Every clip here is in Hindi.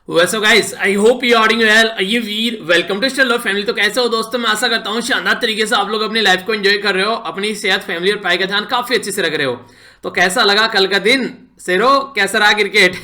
वैसे guys I hope you are doing well. ये वीर वेलकम टू स्टेल फैमिली। तो कैसे हो दोस्तों, मैं आशा करता हूँ शानदार तरीके से आप लोग अपनी लाइफ को एंजॉय कर रहे हो, अपनी सेहत फैमिली और पढ़ाई का ध्यान काफी अच्छे से रख रहे हो। तो कैसा लगा कल का दिन शेरो, कैसा रहा क्रिकेट?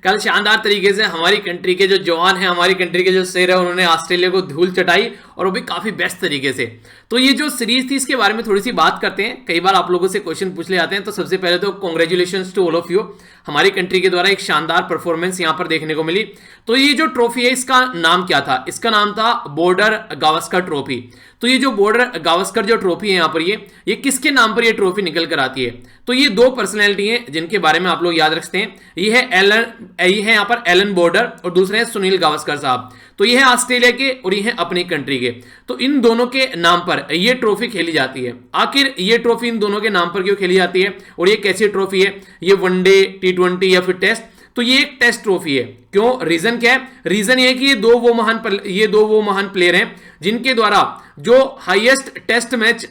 कल शानदार तरीके से हमारी कंट्री के जो जवान हैं, हमारी कंट्री के जो शेर है, उन्होंने ऑस्ट्रेलिया को धूल चटाई और वो भी काफी बेस्ट तरीके से। तो ये जो सीरीज थी इसके बारे में थोड़ी सी बात करते हैं। कई बार आप लोगों से क्वेश्चन पूछ ले जाते हैं, तो सबसे पहले तो congratulations to all of you. हमारी कंट्री के द्वारा एक शानदार परफॉर्मेंस यहां पर देखने को मिली। तो ये जो ट्रॉफी है इसका नाम क्या था? इसका नाम था बॉर्डर गावस्कर ट्रॉफी। तो ये जो बॉर्डर गावस्कर जो ट्रॉफी है यहाँ पर ये किसके नाम पर ये ट्रॉफी निकल कर आती है? तो ये दो पर्सनैलिटी हैं जिनके बारे में आप लोग याद रखते हैं। ये है यहाँ पर एलन बॉर्डर और दूसरे हैं सुनील गावस्कर साहब। तो ये है ऑस्ट्रेलिया के और ये है अपनी कंट्री के। तो इन दोनों के नाम पर ये ट्रॉफी खेली जाती है। आखिर ये ट्रॉफी इन दोनों के नाम पर क्यों खेली जाती है और ये कैसी ट्रॉफी है? ये वनडे, T20 या फिर टेस्ट? तो ये एक टेस्ट ट्रॉफी है। क्यों? रीजन क्या है? रीजन ये है कि ये दो वो महान प्लेयर हैं जिनके द्वारा जो हाईएस्ट टेस्ट मैच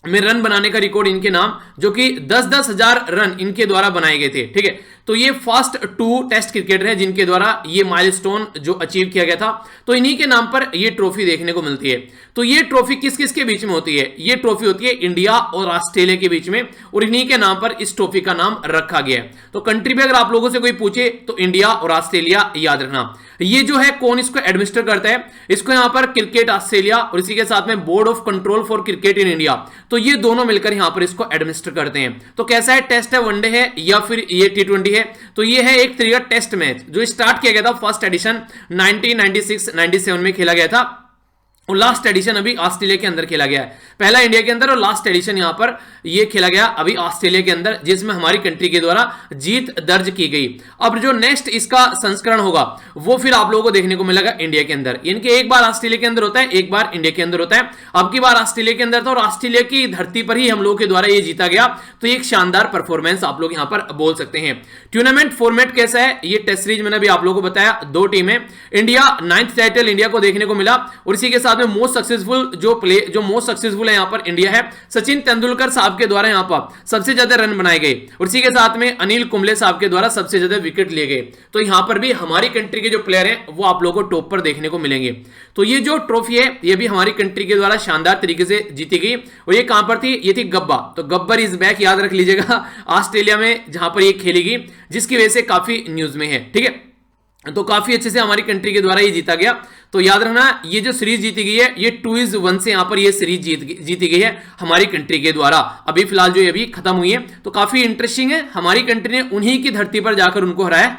में रन बनाने का रिकॉर्ड इनके नाम, जो कि 10-10 हजार रन इनके द्वारा बनाए गए थे। ठीक है, तो ये फर्स्ट 2 टेस्ट क्रिकेटर हैं जिनके द्वारा ये माइलस्टोन जो अचीव किया गया था। तो इन्हीं के नाम पर ये ट्रॉफी देखने को मिलती है। तो ये ट्रॉफी किस किस के बीच में होती है? ये ट्रॉफी होती है इंडिया और ऑस्ट्रेलिया के बीच में, और इन्हीं के नाम पर इस ट्रॉफी का नाम रखा गया है। तो कंट्री पे अगर आप लोगों से कोई पूछे तो इंडिया और ऑस्ट्रेलिया याद रखना। ये जो है कौन इसको एडमिनिस्टर करता है? इसको यहां पर क्रिकेट ऑस्ट्रेलिया और इसी के साथ में board of control for cricket in India, तो ये दोनों मिलकर यहां पर इसको एडमिनिस्टर करते हैं। तो कैसा है? टेस्ट है, वनडे है या फिर ये T20 है? तो ये है एक तरीका टेस्ट मैच जो स्टार्ट किया गया था। फर्स्ट एडिशन 1996-97 में खेला गया था और लास्ट एडिशन अभी ऑस्ट्रेलिया के अंदर खेला गया है। पहला इंडिया के अंदर और लास्ट एडिशन यहां पर ये खेला गया अभी ऑस्ट्रेलिया के अंदर, जिसमें हमारी कंट्री के द्वारा जीत दर्ज की गई। अब जो नेक्स्ट इसका संस्करण होगा वो फिर आप लोगों को देखने को मिलेगा इंडिया के अंदर। यानी कि एक बार ऑस्ट्रेलिया के अंदर होता है, एक बार इंडिया के अंदर होता है। अब की बार ऑस्ट्रेलिया के अंदर था और ऑस्ट्रेलिया की धरती पर ही हम लोगों के द्वारा ये जीता गया। तो एक शानदार परफॉर्मेंस आप लोग यहां पर बोल सकते हैं। टूर्नामेंट फॉर्मेट कैसा है? ये टेस्ट सीरीज मैंने भी आप लोगों को बताया, 2 टीमें। इंडिया 9th टाइटल इंडिया को देखने को मिला और इसी के साथ में मोस्ट सक्सेसफुल है यहां पर इंडिया है। सचिन तेंदुलकर साहब के द्वारा यहां पर सबसे ज्यादा रन बनाए गए और इसी के साथ में अनिल कुंबले साहब के द्वारा सबसे ज्यादा विकेट लिए गए। तो यहां पर भी हमारी कंट्री के जो प्लेयर हैं वो आप लोगों को टॉप पर देखने को मिलेंगे। तो ये जो ट्रॉफी है ये भी हमारी कंट्री के द्वारा शानदार तरीके से जीती गई। और ये कहां पर थी? ये थी गब्बा। तो गब्बर इज बैक, याद रख लीजिएगा, ऑस्ट्रेलिया में जहां पर ये खेली गई, जिसकी वजह से काफी न्यूज में है। ठीक है, तो काफी अच्छे से हमारी कंट्री के द्वारा ये जीता गया। तो याद रखना, ये जो सीरीज जीती गई है ये 2-1 से यहां पर ये सीरीज जीती गई है हमारी कंट्री के द्वारा। अभी फिलहाल जो ये अभी खत्म हुई है, तो काफी इंटरेस्टिंग है। हमारी कंट्री ने उन्हीं की धरती पर जाकर उनको हराया।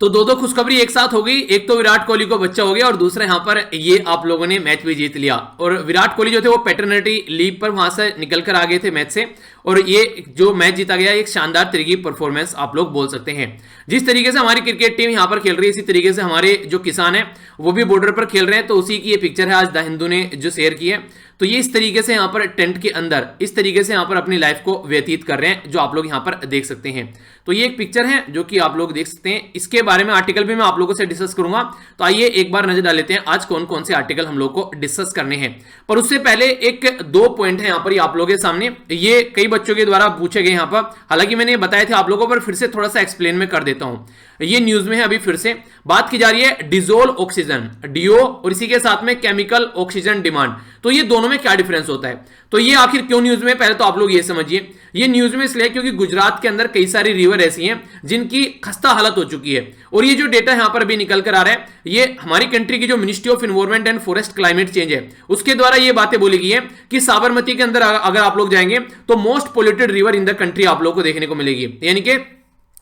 तो दो खुशखबरी एक साथ हो गई। एक तो विराट कोहली को बच्चा हो गया और दूसरा यहां पर ये आप लोगों ने मैच भी जीत लिया। और विराट कोहली जो थे वो पैटर्निटी लीव पर वहां से निकल कर आ गए थे मैच से, और ये जो मैच जीता गया एक शानदार तरीके की परफॉर्मेंस आप लोग बोल सकते हैं। जिस तरीके से हमारी क्रिकेट टीम यहां पर खेल रही है, इसी तरीके से हमारे जो किसान हैं वो भी बॉर्डर पर खेल रहे हैं। तो उसी की ये पिक्चर है, आज द हिंदू ने जो शेयर की है। तो ये इस तरीके से यहां पर टेंट के अंदर इस तरीके से यहां पर अपनी लाइफ को व्यतीत कर रहे हैं, जो आप लोग यहां पर देख सकते हैं। तो ये एक पिक्चर है जो कि आप लोग देख सकते हैं। इसके बारे में आर्टिकल भी मैं आप लोगों से डिस्कस करूंगा। तो आइए एक बार नजर डाल लेते हैं आज कौन कौन से आर्टिकल हम लोग को डिस्कस करने हैं। पर उससे पहले एक 2 पॉइंट है यहां पर आप लोगों के सामने, ये कई बच्चों के द्वारा पूछे गए यहां पर। हालांकि मैंने बताए थे आप लोगों पर, फिर से थोड़ा सा एक्सप्लेन में कर देता हूं। ये न्यूज में है, अभी फिर से बात की जा रही है डिजोल ऑक्सीजन, डीओ, और इसी के साथ में केमिकल ऑक्सीजन डिमांड। तो ये दोनों में क्या डिफरेंस होता है? तो ये आखिर क्यों न्यूज में? पहले तो आप लोग ये समझिए, ये न्यूज में इसलिए क्योंकि गुजरात के अंदर कई सारी रिवर ऐसी हैं जिनकी खस्ता हालत हो चुकी है। और ये जो डेटा यहां पर अभी निकल कर आ रहा है, ये हमारी कंट्री की जो ministry of environment and forest climate change है उसके द्वारा ये बातें बोली गई है कि साबरमती के अंदर अगर आप लोग जाएंगे तो most polluted river in the country आप लोग को देखने को मिलेगी। यानी कि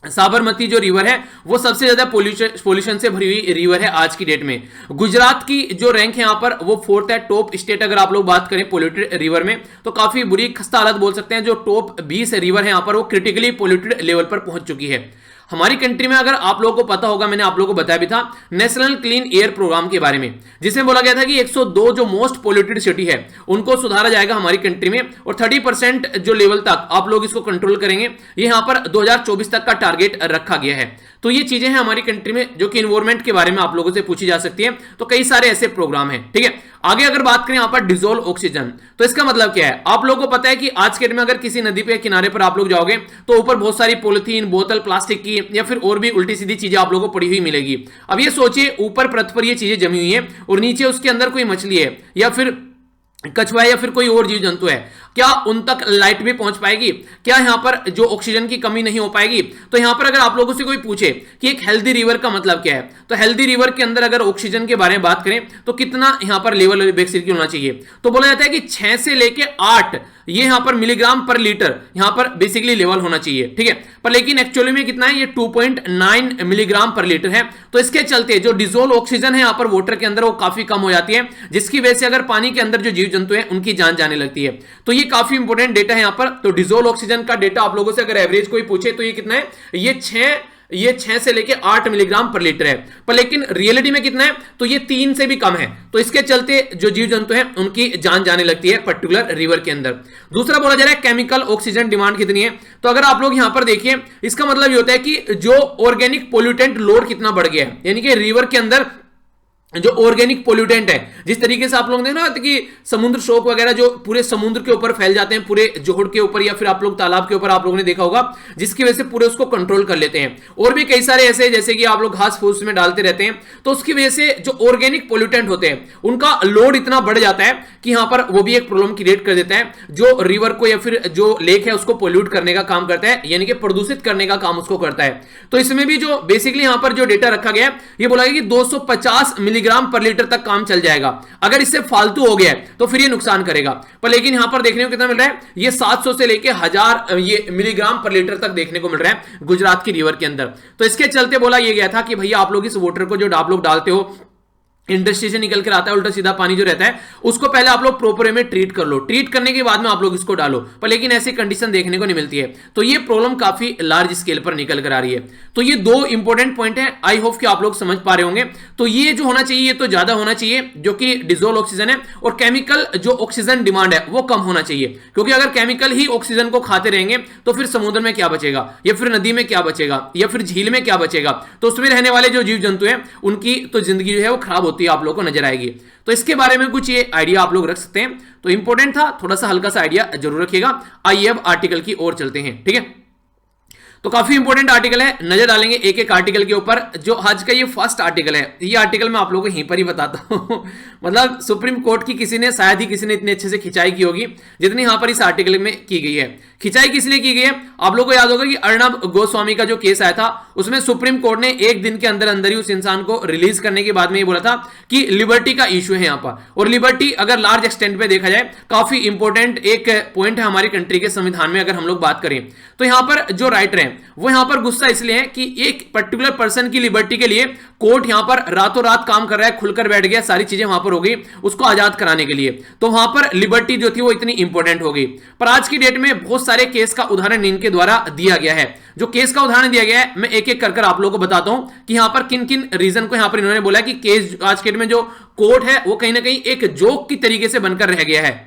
साबरमती जो रिवर है वो सबसे ज्यादा पोल्यूशन से भरी हुई रिवर है आज की डेट में। गुजरात की जो रैंक है यहां पर वो 4th है, टॉप स्टेट अगर आप लोग बात करें पोल्यूटेड रिवर में, तो काफी बुरी खस्ता हालत बोल सकते हैं। जो टॉप 20 रिवर है यहां पर वो क्रिटिकली पोल्यूटेड लेवल पर पहुंच चुकी है। हमारी कंट्री में अगर आप लोगों को पता होगा, मैंने आप लोगों को बताया भी था नेशनल क्लीन एयर प्रोग्राम के बारे में, जिसमें बोला गया था कि 102 जो मोस्ट पोल्यूटेड सिटी है उनको सुधारा जाएगा हमारी कंट्री में, और 30% जो लेवल तक आप लोग इसको कंट्रोल करेंगे, ये यहां पर 2024 तक का टारगेट रखा गया है। तो ये चीजें हैं हमारी कंट्री में जो कि इन्वायरमेंट के बारे में आप लोगों से पूछी जा सकती है। तो कई सारे ऐसे प्रोग्राम हैं, ठीक है। आगे अगर बात करें यहां पर डिसोल्व ऑक्सीजन, तो इसका मतलब क्या है? आप लोगों को पता है कि आज के डेट में अगर किसी नदी पे किनारे पर आप लोग जाओगे तो ऊपर बहुत सारी पॉलिथीन, बोतल, प्लास्टिक की या फिर और भी उल्टी सीधी चीजें आप लोगों को पड़ी हुई मिलेगी। अब ये सोचिए ऊपर परत पर ये चीजें जमी हुई है और नीचे उसके अंदर कोई मछली है या फिर कछुआ या फिर कोई और जीव जंतु है, क्या उन तक लाइट भी पहुंच पाएगी? क्या यहां पर जो ऑक्सीजन की कमी नहीं हो पाएगी? तो यहां पर अगर आप लोगों से कोई पूछे कि एक हेल्दी रिवर का मतलब क्या है, तो हेल्दी रिवर के अंदर अगर ऑक्सीजन के बारे में बात करें तो कितना यहां पर लेवल बेसिकली होना चाहिए? तो बोला जाता है कि 6 से लेके 8 ये यहां पर मिलीग्राम पर लीटर यहां पर बेसिकली लेवल होना चाहिए, ठीक है। पर लेकिन एक्चुअली में कितना है? ये 2.9 मिलीग्राम पर लीटर है। तो इसके चलते जो डिसोल्व ऑक्सीजन है यहां पर वाटर के अंदर वो काफी कम हो जाती है, जिसकी वजह से अगर पानी के अंदर जो जीव जंतु है उनकी जान जाने लगती है। तो ये काफी इंपॉर्टेंट डेटा है यहां पर। तो डिसोल्व ऑक्सीजन का डेटा आप लोगों से अगर एवरेज कोई पूछे तो ये कितना है? ये 6 से लेके 8 मिलीग्राम पर लीटर है। पर लेकिन रियलिटी में कितना है? तो ये 3 से भी कम है। तो इसके चलते जो जीव जंतु हैं उनकी जान जाने लगती है पर्टिकुलर रिवर के अंदर। दूसरा बोला जा रहा है केमिकल ऑक्सीजन डिमांड कितनी है। तो अगर आप लोग यहां पर देखिए, इसका मतलब ये होता है कि जो ऑर्गेनिक पोल्यूटेंट लोड कितना बढ़ गया है, यानी कि रिवर के अंदर जो ऑर्गेनिक पोल्यूटेंट है, जिस तरीके से आप लोग देखना कि समुद्र शोक वगैरह जो पूरे समुद्र के ऊपर फैल जाते हैं, पूरे जोहड़ के ऊपर या फिर आप लोग तालाब के ऊपर आप लोगों ने देखा होगा, जिसकी वजह से पूरे उसको कंट्रोल कर लेते हैं। और भी कई सारे ऐसे जैसे कि आप लोग घास फूस में डालते रहते हैं, तो उसकी वजह से जो ऑर्गेनिक पोल्यूटेंट होते हैं उनका लोड इतना बढ़ जाता है कि यहां पर वो भी एक प्रॉब्लम क्रिएट कर देता है, जो रिवर को या फिर जो लेक है उसको पोल्यूट करने का काम करता है, यानी कि प्रदूषित करने का काम उसको करता है। तो इसमें भी जो बेसिकली यहां पर जो डेटा रखा गया है, ये बोला गया कि 250 मिलीग्राम पर लीटर तक काम चल जाएगा। अगर इससे फालतू हो गया तो फिर ये नुकसान करेगा। पर लेकिन यहां पर देखने को कितना मिल रहा है? ये 700 से लेके 1000 ये मिलीग्राम पर लीटर तक देखने को मिल रहा है गुजरात की रिवर के अंदर। तो इसके चलते बोला ये गया था कि भैया आप लोग इस वाटर को जो आप लोग डालते हो, इंडस्ट्री से निकल कर आता है उल्टा सीधा पानी जो रहता है, उसको पहले आप लोग प्रॉपर वे में ट्रीट कर लो, ट्रीट करने के बाद में आप लोग इसको डालो। पर लेकिन ऐसी कंडीशन देखने को नहीं मिलती है। तो ये प्रॉब्लम काफी लार्ज स्केल पर निकल कर आ रही है। तो ये 2 इंपॉर्टेंट पॉइंट है, आई होप कि आप लोग समझ पा रहे होंगे। तो ये जो होना चाहिए ये तो ज्यादा होना चाहिए जो कि डिसोल्व ऑक्सीजन है, और केमिकल जो ऑक्सीजन डिमांड है वो कम होना चाहिए, क्योंकि अगर केमिकल ही ऑक्सीजन को खाते रहेंगे तो फिर समुद्र में क्या बचेगा, या फिर नदी में क्या बचेगा, या फिर झील में क्या बचेगा? तो उसमें रहने वाले जो जीव जंतु हैं उनकी तो जिंदगी जो है वो खराब होती है, आप लोग को नजर आएगी। तो इसके बारे में कुछ ये आइडिया आप लोग रख सकते हैं। तो इंपॉर्टेंट था, थोड़ा सा हल्का सा आइडिया जरूर रखिएगा। आइए अब आर्टिकल की ओर चलते हैं, ठीक है। तो काफी इंपॉर्टेंट आर्टिकल है, नजर डालेंगे एक एक आर्टिकल के ऊपर। जो आज का ये फर्स्ट आर्टिकल है, ये आर्टिकल मैं आप लोगों को यहीं पर ही बताता हूं। मतलब सुप्रीम कोर्ट की किसी ने शायद ही किसी ने इतने अच्छे से खिंचाई की होगी जितनी यहां पर इस आर्टिकल में की गई है। खिंचाई किस लिए की गई है? आप लोगों को याद होगा कि अर्णब गोस्वामी का जो केस आया था, उसमें सुप्रीम कोर्ट ने एक दिन के अंदर अंदर ही उस इंसान को रिलीज करने के बाद में ये बोला था कि लिबर्टी का इश्यू है यहां पर। और लिबर्टी अगर लार्ज एक्सटेंट पे देखा जाए काफी इंपॉर्टेंट एक पॉइंट है हमारी कंट्री के संविधान में। अगर हम लोग बात करें तो यहां पर जो राइटर है वो यहां पर गुस्सा इसलिए है कि एक पर्टिकुलर पर्सन की लिबर्टी के लिए कोर्ट यहां पर रातों रात काम कर रहा है, खुलकर बैठ गया, सारी चीजें वहां पर हो गई उसको आजाद कराने के लिए। तो वहां पर लिबर्टी जो थी वो इतनी इंपॉर्टेंट हो गई। पर आज की डेट में बहुत सारे केस का उदाहरण इनके द्वारा दिया गया है। जो केस का उदाहरण दिया गया है मैं एक एक कर आप लोगों को बताता हूं कि यहां पर किन किन रीजन को यहां पर इन्होंने बोला कि केस आज के डेट में जो कोर्ट है वो कहीं ना कहीं एक जोक की तरीके से बनकर रह गया है।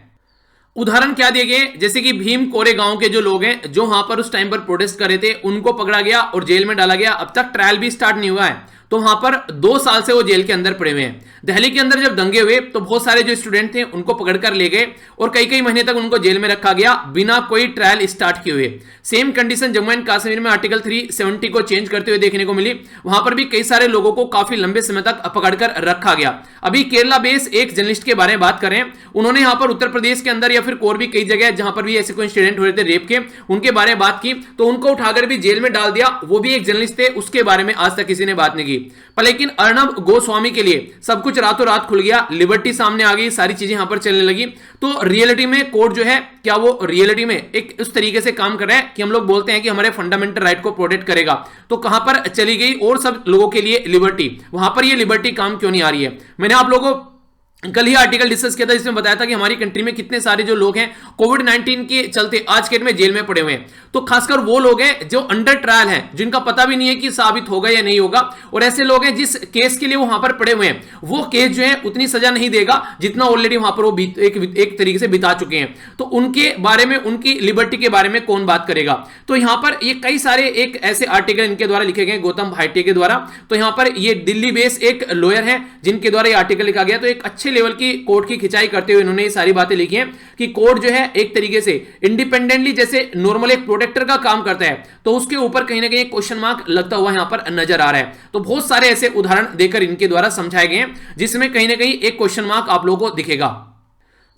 उदाहरण क्या दिए गए, जैसे कि भीम कोरे गांव के जो लोग हैं जो वहां पर उस टाइम पर प्रोटेस्ट कर रहे थे, उनको पकड़ा गया और जेल में डाला गया। अब तक ट्रायल भी स्टार्ट नहीं हुआ है, तो वहां पर 2 साल से वो जेल के अंदर पड़े हुए हैं। दिल्ली के अंदर जब दंगे हुए तो बहुत सारे जो स्टूडेंट थे उनको पकड़कर ले गए और कई कई महीने तक उनको जेल में रखा गया बिना कोई ट्रायल स्टार्ट किए हुए। Same condition Jammu and Kashmir में आर्टिकल 370 को चेंज करते हुए देखने को मिली। वहां पर भी कई सारे लोगों को काफी लंबे समय तक पकड़कर रखा गया। अभी केरला बेस एक जर्नलिस्ट के बारे में बात करें, उन्होंने यहां पर उत्तर प्रदेश के अंदर या फिर और भी कई जगह जहां पर भी ऐसे कोई इंसिडेंट हो रहे थे रेप के, उनके बारे में बात की तो उनको उठाकर भी जेल में डाल दिया। वो भी एक जर्नलिस्ट थे, उसके बारे में आज तक किसी ने बात नहीं की। पर लेकिन अर्णब गोस्वामी के लिए सब कुछ रातों रात खुल गया, लिबर्टी सामने आ गई, सारी चीजें यहां पर चलने लगी। तो रियलिटी में कोर्ट जो है क्या वो रियलिटी में एक उस तरीके से काम कर रहा है कि हम लोग बोलते हैं कि हमारे फंडामेंटल राइट को प्रोटेक्ट करेगा, तो कहां पर चली गई और सब लोगों के लिए लिबर्टी, वहां पर ये लिबर्टी काम क्यों नहीं आ रही है? मैंने आप लोगों को कल ही आर्टिकल डिस्कस किया था जिसमें बताया था कि हमारी कंट्री में कितने सारे जो लोग हैं कोविड-19 के चलते आज के डेट में जेल में पड़े हुए हैं। तो खासकर वो लोग हैं जो अंडर ट्रायल हैं, जिनका पता भी नहीं है कि साबित होगा या नहीं होगा, और ऐसे लोग हैं जिस केस के लिए वो वहां पर पड़े हुए हैं वो केस जो है उतनी सजा नहीं देगा जितना ऑलरेडी वहां पर वो एक तरीके से बिता चुके हैं। तो उनके बारे में, उनकी लिबर्टी के बारे में कौन बात करेगा। तो यहां पर ये कई सारे एक ऐसे आर्टिकल इनके द्वारा लिखे गए गौतम भाटिया के द्वारा। तो यहां पर ये दिल्ली बेस एक लॉयर है जिनके द्वारा ये आर्टिकल लिखा गया। तो एक अच्छे लेवल की कोर्ट की खिंचाई करते हुए इन्होंने ये सारी बातें लिखी हैं कि कोर्ट जो है एक तरीके से इंडिपेंडेंटली जैसे नॉर्मल एक प्रोटेक्टर का काम करता है, तो उसके ऊपर कहीं ना कहीं क्वेश्चन मार्क लगता हुआ यहां पर नजर आ रहा है। तो बहुत सारे ऐसे उदाहरण देकर इनके द्वारा समझाए गए हैं जिसमें कहीं ना कहीं एक क्वेश्चन मार्क आप लोगों को दिखेगा।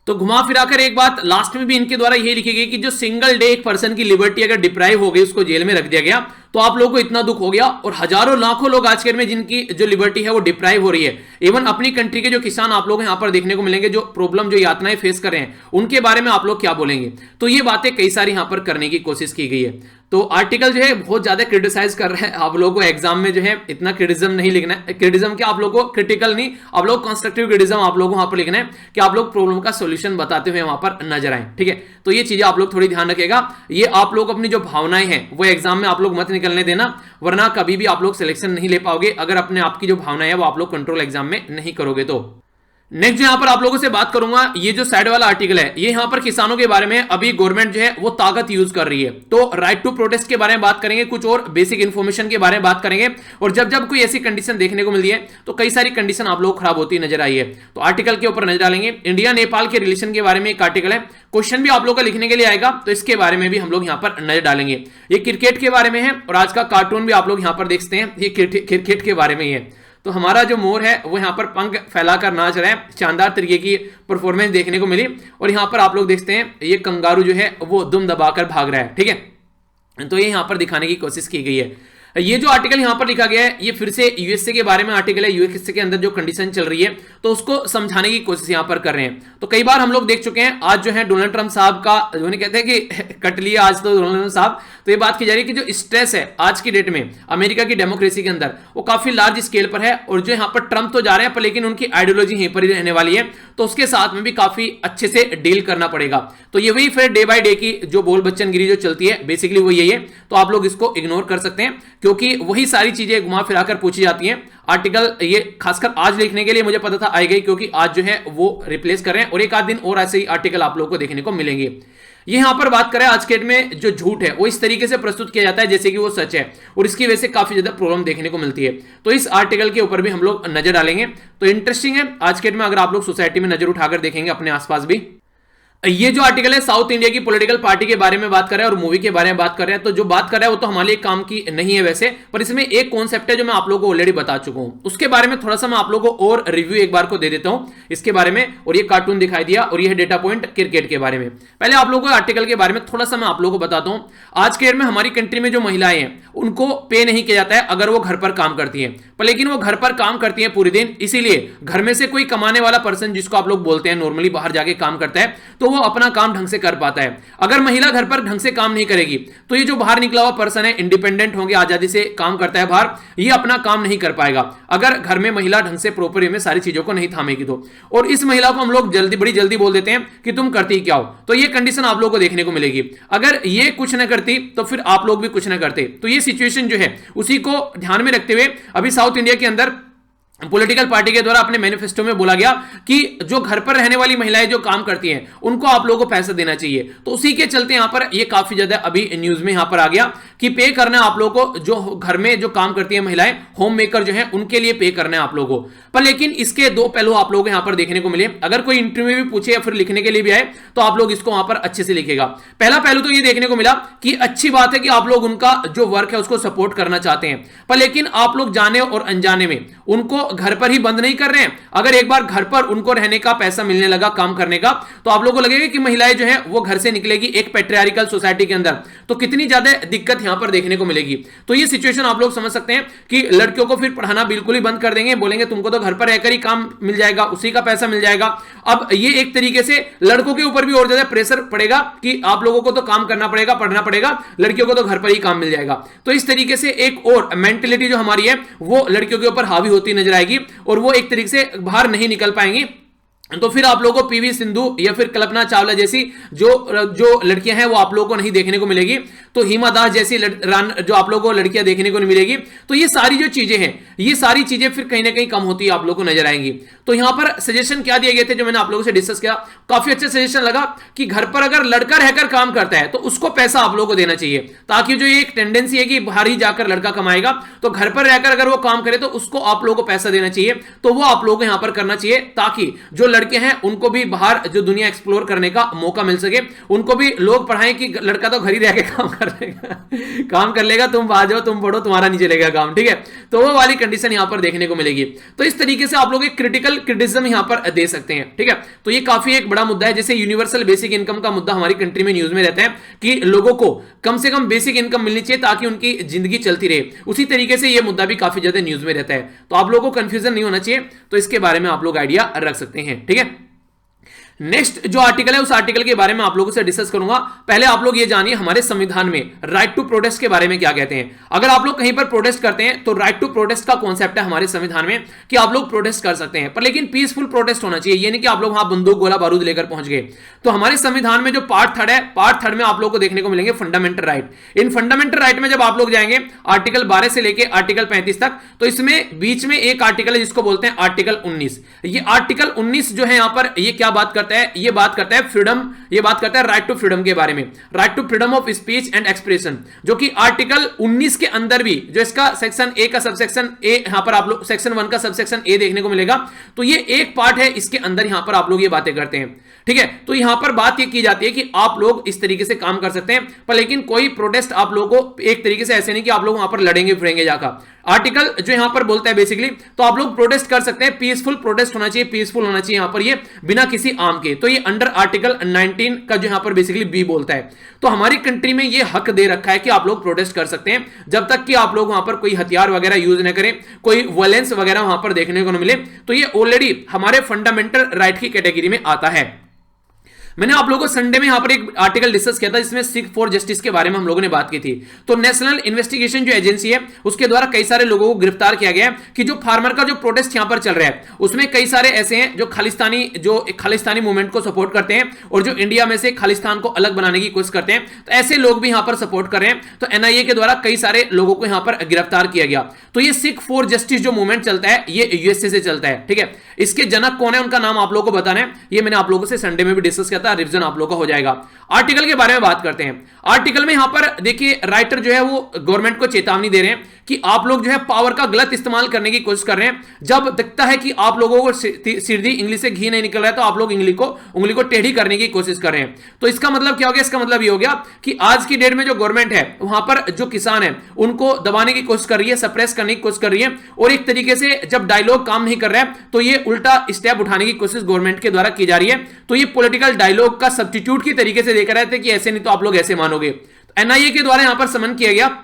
तो घुमा फिराकर एक बात लास्ट में भी इनके द्वारा ये लिखी गई कि जो सिंगल डे एक पर्सन की लिबर्टी अगर डिप्राइव हो गई, उसको जेल में रख दिया गया, तो आप लोगों को इतना दुख हो गया। और हजारों लाखों लोग आज के डेट में जिनकी जो लिबर्टी है वो डिप्राइव हो रही है। इवन अपनी कंट्री के जो किसान आप लोग यहां पर देखने को मिलेंगे, जो प्रॉब्लम, जो यातनाएं फेस कर रहे हैं, उनके बारे में आप लोग क्या बोलेंगे। तो ये बातें कई सारी यहां पर करने की कोशिश की गई है। तो आर्टिकल जो है बहुत ज्यादा क्रिटिसाइज कर रहे हैं आप लोगों को। एग्जाम में जो है इतना क्रिटिज्म नहीं लिखना है, क्रिटिज्म क्या आप लोगों को, क्रिटिकल नहीं, आप लोग कंस्ट्रक्टिव क्रिटिज्म आप लोगों को वहां पर लिखना है कि आप लोग प्रॉब्लम का सॉल्यूशन बताते हुए वहां पर नजर आए। ठीक है, तो ये चीजें आप लोग थोड़ी ध्यान रखिएगा। ये आप लोग अपनी जो भावनाएं हैं वो एग्जाम में आप लोग मत निकलने देना, वरना कभी भी आप लोग सिलेक्शन नहीं ले पाओगे अगर अपने आपकी जो भावनाएं है वो आप लोग कंट्रोल एग्जाम में नहीं करोगे। तो नेक्स्ट यहां पर आप लोगों से बात करूंगा, ये जो साइड वाला आर्टिकल है ये यहां पर किसानों के बारे में अभी गवर्नमेंट जो है वो ताकत यूज कर रही है। तो राइट टू प्रोटेस्ट के बारे में बात करेंगे, कुछ और बेसिक इंफॉर्मेशन के बारे में बात करेंगे, और जब जब कोई ऐसी कंडीशन देखने को मिलती है तो कई सारी कंडीशन आप लोग खराब होती नजर आई है। तो आर्टिकल के ऊपर नजर डालेंगे। इंडिया नेपाल के रिलेशन के बारे में एक आर्टिकल है, क्वेश्चन भी आप लोग का लिखने के लिए आएगा, तो इसके बारे में भी हम लोग यहां पर नजर डालेंगे। ये क्रिकेट के बारे में है, और आज का कार्टून भी आप लोग यहां पर देख सकते हैं, ये क्रिकेट के बारे में ही है। तो हमारा जो मोर है वो यहाँ पर पंख फैलाकर नाच रहा है, शानदार तरीके की परफॉर्मेंस देखने को मिली। और यहाँ पर आप लोग देखते हैं ये कंगारू जो है वो दुम दबाकर भाग रहा है। ठीक है, तो ये यहाँ पर दिखाने की कोशिश की गई है। ये जो आर्टिकल यहां पर लिखा गया है ये फिर से यूएसए के बारे में आर्टिकल है। यूएसए के अंदर जो कंडीशन चल रही है तो उसको समझाने की कोशिश यहां पर कर रहे हैं। तो कई बार हम लोग देख चुके हैं, आज जो है डोनाल्ड ट्रंप साहब का जो कहते हैं कि कट लिया आज तो डोनाल्ड ट्रंप साहब, तो ये बात की जा रही है कि जो स्ट्रेस है आज की डेट में अमेरिका की डेमोक्रेसी के अंदर वो काफी लार्ज स्केल पर है। और जो यहाँ पर ट्रंप तो जा रहे हैं पर लेकिन उनकी आइडियोलॉजी यहीं पर ही रहने वाली है, तो उसके साथ में भी काफी अच्छे से डील करना पड़ेगा। तो ये वही फिर डे बाय डे की जो बोल बच्चनगिरी जो चलती है बेसिकली वो यही है। तो आप लोग इसको इग्नोर कर सकते हैं क्योंकि वही सारी चीजें घुमा फिराकर पूछी जाती हैं। आर्टिकल ये खासकर आज लिखने के लिए मुझे पता था आएगी, क्योंकि आज जो है वो रिप्लेस कर रहे हैं और एक आध दिन और ऐसे ही आर्टिकल आप लोगों को देखने को मिलेंगे। ये यहां पर बात करें आज के डेट में जो झूठ है वो इस तरीके से प्रस्तुत किया जाता है जैसे कि वो सच है, और इसकी वजह से काफी ज्यादा प्रॉब्लम देखने को मिलती है। तो इस आर्टिकल के ऊपर भी हम लोग नजर डालेंगे। तो इंटरेस्टिंग है आज के डेट में, अगर आप लोग सोसाइटी में नजर उठाकर देखेंगे अपने आसपास भी। ये जो आर्टिकल है साउथ इंडिया की पॉलिटिकल पार्टी के बारे में बात कर रहा है और मूवी के बारे में बात कर रहे हैं। तो जो बात कर रहा है वो तो हमारे लिए काम की नहीं है वैसे, पर इसमें एक कॉन्सेप्ट है जो मैं आप लोगों को ऑलरेडी बता चुका हूं, उसके बारे में थोड़ा सा मैं आप लोगों को और रिव्यू एक बार को दे देता हूं इसके बारे में। और ये कार्टून दिखाई दिया और ये डेटा पॉइंट क्रिकेट के बारे में। पहले आप लोगों को आर्टिकल के बारे में थोड़ा सा मैं आप लोगों को बताता हूं। आज के डेट में हमारी कंट्री में जो महिलाएं हैं उनको पे नहीं किया जाता है अगर वो घर पर काम करती है, पर लेकिन वो घर पर काम करती है पूरे दिन, इसीलिए घर में से कोई कमाने वाला पर्सन जिसको आप लोग बोलते हैं नॉर्मली बाहर जाके काम करता है, तो वो अपना काम ढंग से कर पाता है। अगर महिला घर पर ढंग से काम नहीं करेगी तो ये जो बाहर निकला हुआ पर्सन है, इंडिपेंडेंट होंगे, आजादी से काम करता है बाहर, ये अपना काम नहीं कर पाएगा अगर घर में महिला ढंग से प्रॉपर वे में सारी चीजों को नहीं थामेगी तो। और इस महिला को हम लोग बड़ी जल्दी बोल देते हैं कि तुम करती क्या हो। तो ये कंडीशन आप लोगों को देखने को मिलेगी। अगर ये कुछ ना करती तो फिर आप लोग भी कुछ ना करते। तो ये सिचुएशन जो है उसी को ध्यान में रखते हुए अभी साउथ इंडिया के अंदर पॉलिटिकल पार्टी के द्वारा अपने मैनिफेस्टो में बोला गया कि जो घर पर रहने वाली महिलाएं जो काम करती हैं उनको आप लोगों को पैसा देना चाहिए। तो उसी के चलते यहां पर ये काफी ज्यादा अभी न्यूज में यहां पर आ गया कि पे करना है आप लोगों को, जो घर में जो काम करती है महिलाएं, होम मेकर जो है उनके लिए पे करना है आप लोगों को। पर लेकिन इसके दो पहलू आप लोगों को यहां पर देखने को मिले। अगर कोई इंटरव्यू भी पूछे या फिर लिखने के लिए भी आए तो आप लोग इसको वहां पर अच्छे से लिखेगा। पहला पहलू तो ये देखने को मिला कि अच्छी बात है कि आप लोग उनका जो वर्क है उसको सपोर्ट करना चाहते हैं, पर लेकिन आप लोग जाने और अनजाने में उनको घर पर ही बंद नहीं कर रहे हैं। अगर एक बार घर पर उनको रहने का पैसा मिलने लगा काम करने का, तो आप लोगों को लगेगा कि महिलाएं जो है वो घर से निकलेगी एक पैट्रियार्कल सोसाइटी के अंदर, तो कितनी ज्यादा दिक्कत यहां पर देखने को मिलेगी। तो ये सिचुएशन आप लोग समझ सकते हैं कि लड़कियों को फिर पढ़ाना बिल्कुल ही बंद कर देंगे, बोलेंगे तुमको तो घर पर रहकर ही काम मिल जाएगा, उसी का पैसा मिल जाएगा। अब ये एक तरीके से लड़कों के ऊपर भी और ज्यादा प्रेशर पड़ेगा कि आप लोगों को तो काम करना पड़ेगा, पढ़ना पड़ेगा, लड़कियों को तो घर पर ही काम मिल जाएगा। तो इस तरीके से एक और मेंटेलिटी जो हमारी है वो लड़कियों के ऊपर हावी होती नजर आएगी और वो एक तरीके से बाहर नहीं निकल पाएंगी तो फिर आप लोगों को पीवी सिंधु या फिर कल्पना चावला जैसी जो जो लड़कियां हैं वो आप लोगों को नहीं देखने को मिलेगी। तो हिमा दास जैसी जो आप लोगों को लड़कियां देखने को नहीं मिलेगी। तो ये सारी जो चीजें हैं, ये सारी चीजें फिर कहीं ना कहीं कम होती है आप लोगों को नजर आएंगी। तो यहां पर सजेशन क्या दिए गए थे जो मैंने आप लोगों से डिस्कस किया, काफी अच्छा सजेशन लगा कि घर पर अगर लड़का रहकर काम करता है तो उसको पैसा आप लोगों को देना चाहिए, ताकि जो ये एक टेंडेंसी है कि बाहर ही जाकर लड़का कमाएगा, तो घर पर रहकर अगर वो काम करे तो उसको आप लोगों को पैसा देना चाहिए। तो वो आप लोगों को यहां पर करना चाहिए, ताकि जो लड़के हैं उनको भी बाहर जो दुनिया एक्सप्लोर करने का मौका मिल सके, उनको भी लोग पढ़ाएं कि लड़का तो घर ही रह के काम कर लेगा काम कर लेगा, तुम बाहर जाओ, तुम पढ़ो, तुम्हारा नहीं चलेगा काम, ठीक है। तो वो वाली कंडीशन यहां पर देखने को मिलेगी। तो इस तरीके से आप लोग एक क्रिटिकल क्रिटिसिज्म यहां पर दे सकते हैं, ठीक है। तो ये काफी एक बड़ा मुद्दा है। जैसे यूनिवर्सल बेसिक इनकम का मुद्दा हमारी कंट्री में न्यूज में रहता है कि लोगों को कम से कम बेसिक इनकम मिलनी चाहिए ताकि उनकी जिंदगी चलती रहे, उसी तरीके से ये मुद्दा भी काफी ज्यादा न्यूज में रहता है। तो आप लोगों को कंफ्यूजन नहीं होना चाहिए, तो इसके बारे में आप लोग आइडिया रख सकते हैं, ठीक है। नेक्स्ट जो आर्टिकल है उस आर्टिकल के बारे में आप लोगों से डिस्कस करूंगा। पहले आप लोग ये जानिए हमारे संविधान में राइट टू प्रोटेस्ट के बारे में क्या कहते हैं। अगर आप लोग कहीं पर प्रोटेस्ट करते हैं तो राइट टू प्रोटेस्ट का कॉन्सेप्ट है हमारे संविधान में कि आप लोग प्रोटेस्ट कर सकते हैं, पर लेकिन पीसफुल प्रोटेस्ट होना चाहिए। ये नहीं कि आप लोग वहां बंदूक गोला बारूद लेकर पहुंच गए। तो हमारे संविधान में जो पार्ट 3 है, पार्ट 3 में आप लोग को देखने को मिलेंगे फंडामेंटल राइट। इन फंडामेंटल राइट में जब आप लोग जाएंगे आर्टिकल 12 से लेकर आर्टिकल 35 तक, तो इसमें बीच में एक आर्टिकल है जिसको बोलते हैं आर्टिकल 19। ये आर्टिकल 19 जो है यहां पर ये क्या बात करता है, ये बात करता है फ्रीडम, ये बात करता है राइट टू फ्रीडम के बारे में, right to freedom of speech and expression, जो कि आर्टिकल 19 के अंदर भी जो इसका सेक्शन ए का सबसेक्शन ए, यहां पर आप लोग सेक्शन 1 का सबसेक्शन ए देखने को मिलेगा। तो ये एक पार्ट है, इसके अंदर यहां पर आप लोग ये बातें करते हैं, ठीक है। तो यहां पर बात ये की जाती है कि आप लोग इस तरीके से काम कर सकते हैं, पर लेकिन कोई प्रोटेस्ट आप लोगों को एक तरीके से ऐसे नहीं कि आप लोग वहां पर लड़ेंगे फिरेंगे जाकर। आर्टिकल जो यहां पर बोलता है बेसिकली, तो आप लोग प्रोटेस्ट कर सकते हैं, पीसफुल प्रोटेस्ट होना चाहिए, पीसफुल होना चाहिए यहां पर ये, बिना किसी आर्म के। तो ये अंडर आर्टिकल 19 का जो यहां पर बेसिकली बी बोलता है। तो हमारी कंट्री में ये हक दे रखा है कि आप लोग प्रोटेस्ट कर सकते हैं, जब तक कि आप लोग वहां पर कोई हथियार वगैरह यूज न करें, कोई वायलेंस वगैरह वहां पर देखने को न मिले। तो ये ऑलरेडी हमारे फंडामेंटल राइट की कैटेगरी में आता है। मैंने आप लोगों को संडे में यहां पर एक आर्टिकल डिस्कस किया था जिसमें सिख फॉर जस्टिस के बारे में हम लोगों ने बात की थी। तो नेशनल इन्वेस्टिगेशन जो एजेंसी है उसके द्वारा कई सारे लोगों को गिरफ्तार किया गया है कि जो फार्मर का जो प्रोटेस्ट यहां पर चल रहा है उसमें कई सारे ऐसे हैं जो खालिस्तानी मूवमेंट को सपोर्ट करते हैं और जो इंडिया में से खालिस्तान को अलग बनाने की कोशिश करते हैं। तो ऐसे लोग भी यहां पर सपोर्ट कर रहे हैं। तो एनआईए के द्वारा कई सारे लोगों को यहां पर गिरफ्तार किया गया। तो ये सिख फॉर जस्टिस जो मूवमेंट चलता है ये यूएसए से चलता है, ठीक है। इसके जनक कौन है उनका नाम आप लोगों को बताना है, ये मैंने आप लोगों से संडे में भी डिस्कस किया था, रिवीजन आप लोगों का हो जाएगा। आर्टिकल के बारे में बात करते हैं। आर्टिकल में यहां पर देखिए राइटर जो है वो गवर्नमेंट को चेतावनी दे रहे हैं कि आप लोग जो है पावर का गलत इस्तेमाल करने की कोशिश कर रहे हैं। जब दिखता है कि आप लोगों को सीधी इंग्लिश से घी नहीं निकल रहा है तो आप लोग उंगली को टेढ़ी करने की कोशिश कर रहे हैं। तो इसका मतलब क्या हो गया, इसका मतलब ये हो गया कि आज की डेट में जो गवर्नमेंट है वहां पर जो किसान है उनको दबाने की कोशिश कर रही है, सप्रेस करने की कोशिश कर रही है, और एक तरीके से जब डायलॉग काम नहीं कर रहा है तो ये उल्टा स्टेप उठाने की कोशिश गवर्नमेंट के द्वारा की जा रही है। तो ये पॉलिटिकल डायलॉग का सब्स्टिट्यूट की तरीके से देख रहे थे कि ऐसे नहीं तो आप लोग ऐसे मानोगे। एनआईए के द्वारा यहां पर समन किया गया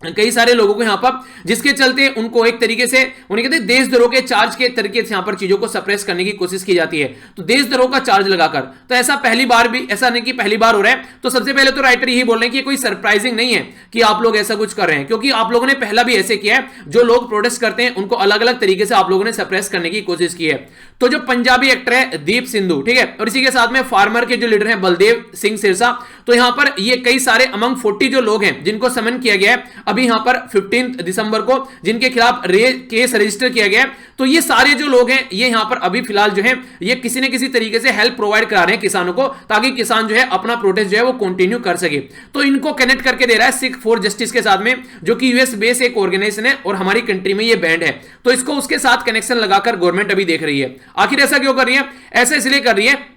कई सारे लोगों को यहां पर, जिसके चलते उनको एक तरीके से उन्हें कहते हैं देशद्रोह के चार्ज के तरीके से यहां पर चीजों को सप्रेस करने की कोशिश की जाती है। तो देशद्रोह का चार्ज लगाकर, तो ऐसा पहली बार भी, ऐसा नहीं कि पहली बार हो रहा है। तो सबसे पहले तो राइटर यही बोल रहे हैं कि कोई सरप्राइजिंग नहीं है कि आप लोग ऐसा कुछ कर रहे हैं, क्योंकि आप लोगों ने पहला भी ऐसे किया है। जो लोग प्रोटेस्ट करते हैं उनको अलग अलग तरीके से आप लोगों ने सप्रेस करने की कोशिश की है। तो जो पंजाबी एक्टर है दीप सिंधु, ठीक है, और इसी के साथ में फार्मर के जो लीडर हैं बलदेव सिंह सिरसा, तो यहां पर ये कई सारे अमंग 40 जो लोग हैं जिनको समन किया गया है अभी यहां पर 15 दिसंबर को, जिनके खिलाफ केस रजिस्टर किया गया है। तो ये सारे जो लोग हैं ये यहां पर अभी फिलहाल जो है ये किसी न किसी तरीके से हेल्प प्रोवाइड करा रहे हैं किसानों को, ताकि किसान जो है अपना प्रोटेस्ट जो है वो कंटिन्यू कर सके। तो इनको कनेक्ट करके दे रहा है सिख फॉर जस्टिस के साथ में, जो कि यूएस बेस एक ऑर्गेनाइजेशन है और हमारी कंट्री में ये बैंड है। तो इसको उसके साथ कनेक्शन लगाकर गवर्नमेंट अभी देख रही है। आखिर ऐसा क्यों कर रही है? ऐसा इसलिए कर रही है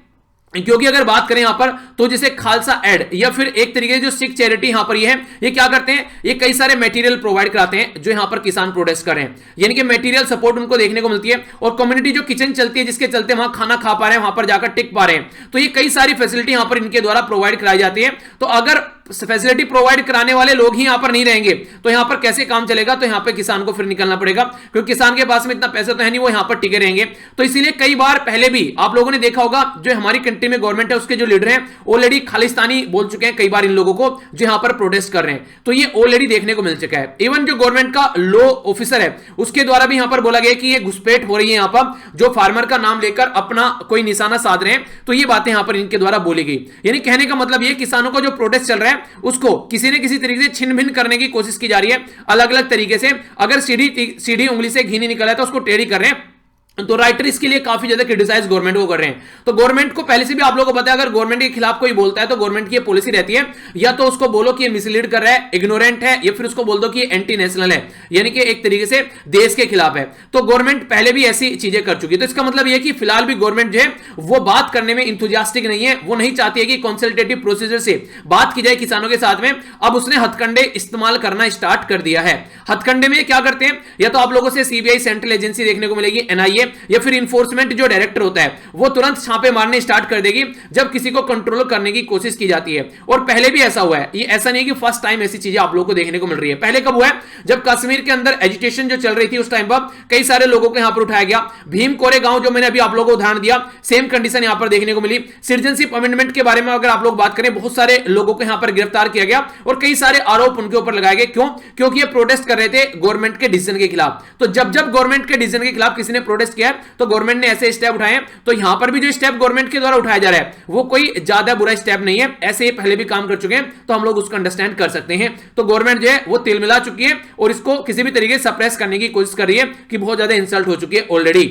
क्योंकि अगर बात करें यहां पर तो जैसे खालसा एड या फिर एक तरीके से जो सिख चैरिटी यहां पर ये है, ये क्या करते हैं, ये कई सारे मटेरियल प्रोवाइड कराते हैं जो यहां पर किसान प्रोटेस्ट कर रहे हैं, यानी कि मटेरियल सपोर्ट उनको देखने को मिलती है। और कम्युनिटी जो किचन चलती है जिसके चलते वहां खाना खा पा रहे हैं, वहां पर जाकर टिक पा रहे हैं, तो ये कई सारी फैसिलिटी यहां पर इनके द्वारा प्रोवाइड कराई जाती है। तो अगर फैसिलिटी प्रोवाइड कराने वाले लोग ही यहां पर नहीं रहेंगे तो यहां पर कैसे काम चलेगा? तो यहां पर किसान को फिर निकलना पड़ेगा, क्योंकि किसान के पास में इतना पैसा तो है नहीं वो यहां पर टिके रहेंगे। तो इसीलिए कई बार पहले भी आप लोगों ने देखा होगा, जो हमारी कंट्री में गवर्नमेंट है उसके जो लीडर हैं ऑलरेडी खालिस्तानी बोल चुके हैं कई बार इन लोगों को, जो यहां पर प्रोटेस्ट कर रहे हैं। तो ये ऑलरेडी देखने को मिल चुका है। इवन जो गवर्नमेंट का लॉ ऑफिसर है उसके द्वारा भी यहां पर बोला गया कि ये घुसपैठ हो रही है यहां पर, जो फार्मर का नाम लेकर अपना कोई निशाना साध रहे हैं। तो ये बातें यहां पर इनके द्वारा बोली गई। यानी कहने का मतलब ये, किसानों का जो प्रोटेस्ट चल रहा है उसको किसी न किसी तरीके से छिन्न भिन्न करने की कोशिश की जा रही है, अलग अलग तरीके से। अगर सीधी उंगली से घी नहीं निकला है तो उसको टेढ़ी कर रहे हैं। तो राइटर इसके लिए काफी ज्यादा क्रिटिसाइज गवर्नमेंट को कर रहे हैं। तो गवर्नमेंट को पहले से भी आप लोगों को पता है, अगर गवर्नमेंट के खिलाफ कोई बोलता है तो गवर्नमेंट की पॉलिसी रहती है, या तो उसको बोलो कि ये मिसलीड कर रहा है, इग्नोरेंट है, या फिर उसको बोल दो कि ये एंटी नेशनल है, यानी कि एक तरीके से देश के खिलाफ है। तो गवर्नमेंट पहले भी ऐसी चीजें कर चुकी है। तो इसका मतलब यह कि फिलहाल भी गवर्नमेंट जो है वो बात करने में इंथुजियास्टिक नहीं है, वो नहीं चाहती है कि कंसल्टेटिव प्रोसीजर से बात की जाए किसानों के साथ में। अब उसने हथकंडे इस्तेमाल करना स्टार्ट कर दिया है। हथकंडे में क्या करते हैं, या तो आप लोगों से सीबीआई सेंट्रल एजेंसी देखने को मिलेगी, एनआईए, या फिर इन्फोर्समेंट जो डायरेक्टर होता है वो तुरंत छापे मारने स्टार्ट कर देगी जब किसी को कंट्रोल करने की कोशिश की जाती है। और पहले भी ऐसा हुआ है, ये ऐसा नहीं है कि फर्स्ट टाइम ऐसी चीजें आप लोगों को देखने को मिल रही है। पहले कब हुआ है? जब कश्मीर के अंदर एजिटेशन जो चल रही थी उस टाइम पर कई सारे लोगों को यहां पर उठाया गया। भीम कोरे गांव जो मैंने अभी आप लोगों को उदाहरण दिया, सेम कंडीशन यहां पर देखने को मिली। सिटीजनशिप अमेंडमेंट के बारे में अगर आप लोग बात करें, बहुत सारे लोगों को यहां पर गिरफ्तार किया गया और कई सारे आरोप उनके ऊपर लगाए गए। क्यों? क्योंकि ये प्रोटेस्ट कर रहे थे गवर्नमेंट के डिसीजन के खिलाफ। तो जब जब गवर्नमेंट के डिसीजन के खिलाफ किसी ने प्रोटेस्ट किया तो गवर्नमेंट ने ऐसे स्टेप उठाए। तो यहां पर भी जो स्टेप गवर्नमेंट के द्वारा उठाया जा रहा है वो कोई ज्यादा बुरा स्टेप नहीं है, ऐसे ही पहले भी काम कर चुके हैं, तो हम लोग उसको अंडरस्टैंड कर सकते हैं। तो गवर्नमेंट जो है वो तिल मिला चुकी है और इसको किसी भी तरीके से सप्रेस करने की कोशिश कर रही है कि बहुत ज्यादा इंसल्ट हो चुकी है ऑलरेडी।